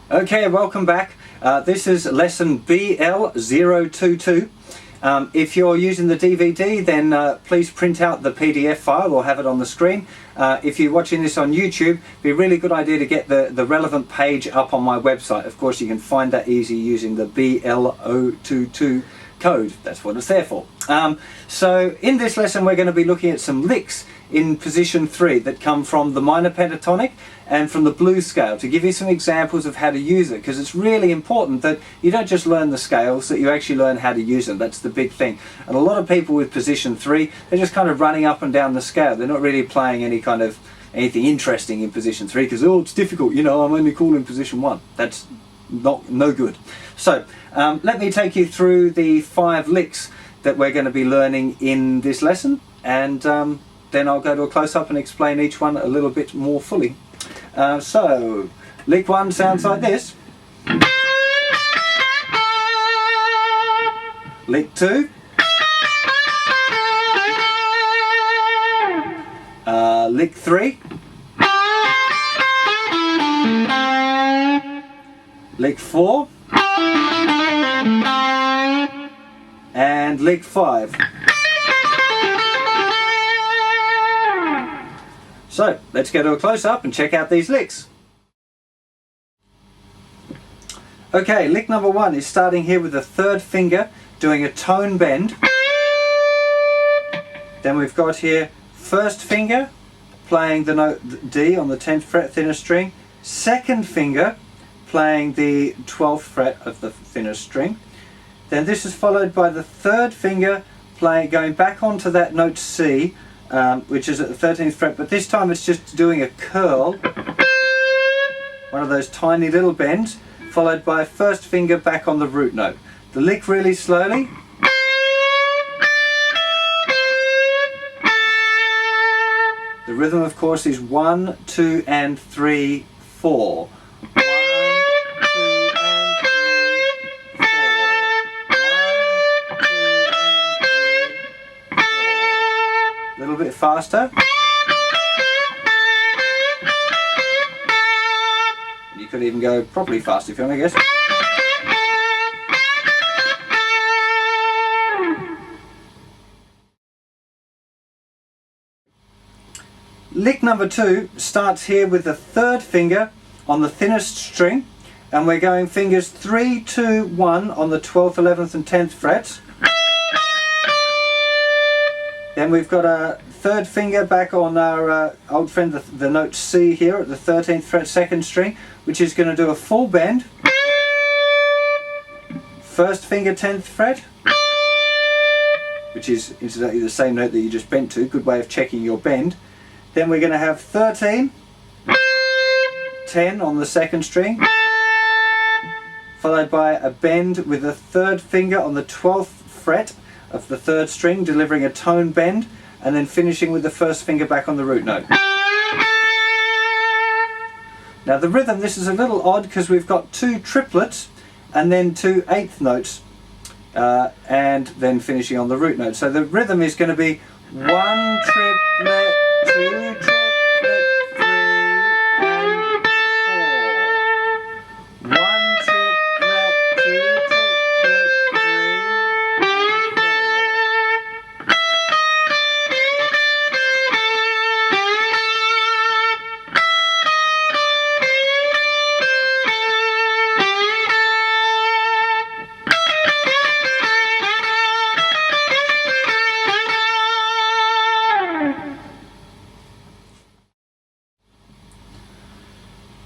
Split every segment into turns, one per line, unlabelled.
Okay, welcome back. This is lesson BL-022. If you're using the DVD, then please print out the PDF file or have it on the screen. If you're watching this on YouTube, it'd be a really good idea to get the relevant page up on my website. Of course, you can find that easy using the BL-022 code. That's what it's there for. So in this lesson, we're going to be looking at some licks in position 3 that come from the minor pentatonic and from the blues scale, to give you some examples of how to use it, because it's really important that you don't just learn the scales, that you actually learn how to use them. That's the big thing. And a lot of people with position 3, they're just kind of running up and down the scale. They're not really playing anything interesting in position 3 because, oh, it's difficult, you know, I'm only cool in position 1. That's no good. So let me take you through the 5 licks that we're going to be learning in this lesson, and then I'll go to a close-up and explain each one a little bit more fully. So lick 1 sounds like this. Lick 2. Lick 3. Lick 4. And lick 5. So let's go to a close-up and check out these licks. Okay, lick number 1 is starting here with the 3rd finger doing a tone bend. Then we've got here 1st finger playing the note D on the 10th fret thinner string, 2nd finger playing the 12th fret of the thinner string. Then this is followed by the 3rd finger going back onto that note C, which is at the 13th fret, but this time it's just doing a curl, one of those tiny little bends, followed by a 1st finger back on the root note. The lick really slowly. The rhythm, of course, is 1, 2 and 3, 4. 1, 2 and 3, 4. 1, 2 and 3, 4. A little bit faster. You could even go properly fast if you want, I guess. Lick number 2 starts here with the 3rd finger on the thinnest string, and we're going fingers 3, 2, 1 on the 12th, 11th and 10th frets. Then we've got a 3rd finger back on our old friend, the note C here at the 13th fret 2nd string, which is going to do a full bend. 1st finger 10th fret, which is incidentally the same note that you just bent to. Good way of checking your bend. Then we're going to have 13, 10 on the 2nd string, followed by a bend with the 3rd finger on the 12th fret of the 3rd string, delivering a tone bend, and then finishing with the 1st finger back on the root note. Now the rhythm, this is a little odd because we've got 2 triplets and then 2 eighth notes, and then finishing on the root note. So the rhythm is going to be 1 triplet, 2 triplet, 3 and 4. 1 triplet, 2 triplet, 3 and 4.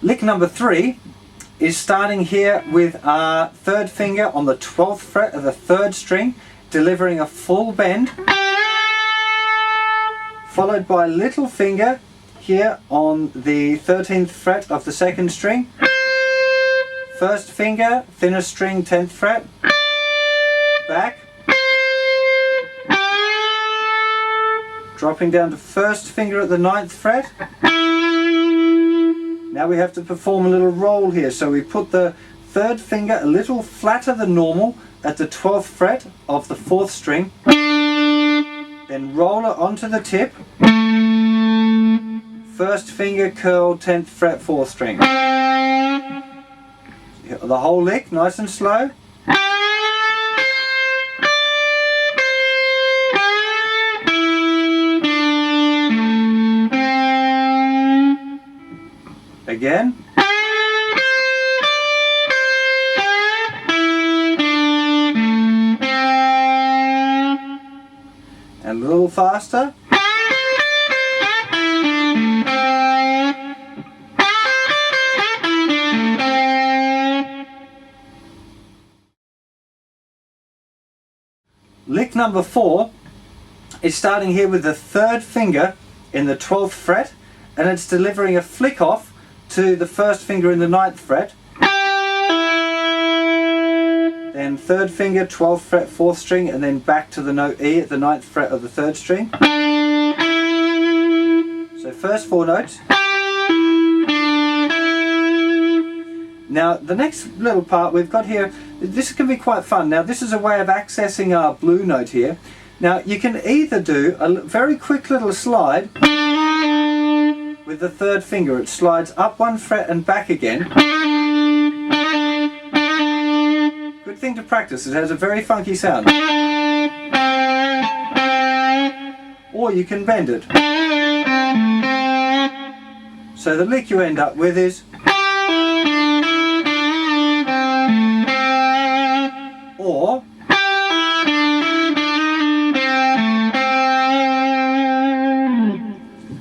Lick number 3 is starting here with our 3rd finger on the 12th fret of the 3rd string, delivering a full bend, followed by little finger here on the 13th fret of the 2nd string, 1st finger, thinner string, 10th fret, back, dropping down to 1st finger at the 9th fret. Now we have to perform a little roll here, so we put the 3rd finger a little flatter than normal at the 12th fret of the 4th string, then roll it onto the tip, 1st finger curl 10th fret 4th string. the whole lick, nice and slow. Again. And a little faster. Lick number 4 is starting here with the 3rd finger in the 12th fret, and it's delivering a flick off to the 1st finger in the 9th fret. Then 3rd finger, 12th fret, 4th string, and then back to the note E at the 9th fret of the 3rd string. So first 4 notes. Now the next little part we've got here, this can be quite fun. Now this is a way of accessing our blue note here. Now you can either do a very quick little slide with the 3rd finger. It slides up 1 fret and back again. Good thing to practice, it has a very funky sound. Or you can bend it. So the lick you end up with is, or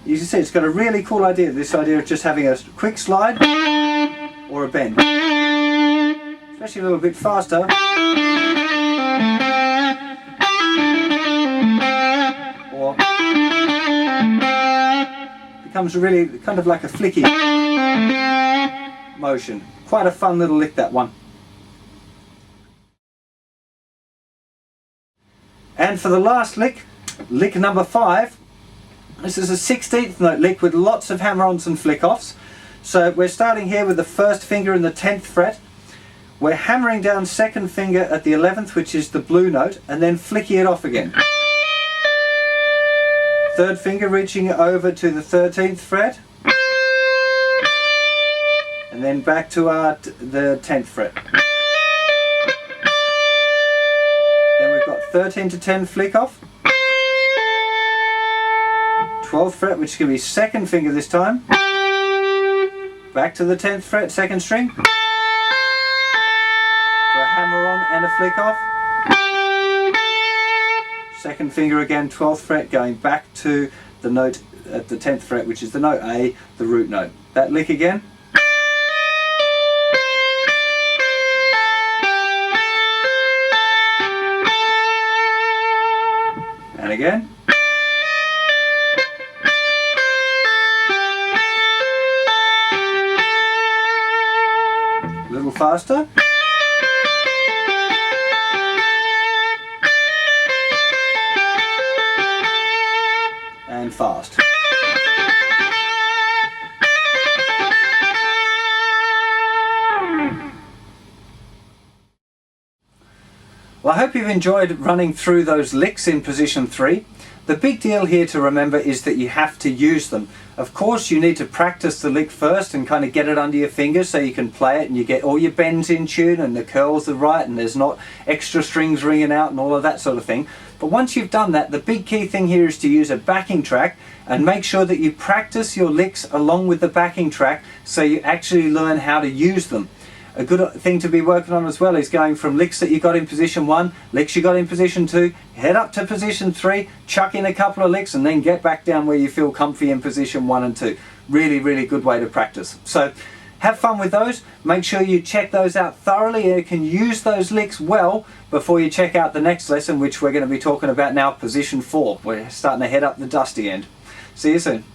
you can see it's got a really cool idea, this idea of just having a quick slide or a bend, especially a little bit faster. Or becomes really kind of like a flicky motion. Quite a fun little lick, that one. And for the last lick, lick number 5, this is a 16th note lick with lots of hammer-ons and flick-offs. So we're starting here with the 1st finger in the 10th fret. We're hammering down 2nd finger at the 11th, which is the blue note, and then flicking it off again. 3rd finger reaching over to the 13th fret, and then back to the 10th fret. Then we've got 13 to 10 flick off, 12th fret, which is going to be 2nd finger this time, back to the 10th fret, 2nd string, for a hammer on and a flick off, 2nd finger again, 12th fret, going back to the note at the 10th fret, which is the note A, the root note. That lick again. And again. A little faster. And fast. Well, I hope you've enjoyed running through those licks in position 3. The big deal here to remember is that you have to use them. Of course, you need to practice the lick first and kind of get it under your fingers so you can play it and you get all your bends in tune and the curls are right and there's not extra strings ringing out and all of that sort of thing. But once you've done that, the big key thing here is to use a backing track and make sure that you practice your licks along with the backing track so you actually learn how to use them. A good thing to be working on as well is going from licks that you got in position 1, licks you got in position 2, head up to position 3, chuck in a couple of licks and then get back down where you feel comfy in position 1 and 2. Really, really good way to practice. So have fun with those. Make sure you check those out thoroughly and you can use those licks well before you check out the next lesson, which we're going to be talking about now, position 4. We're starting to head up the dusty end. See you soon.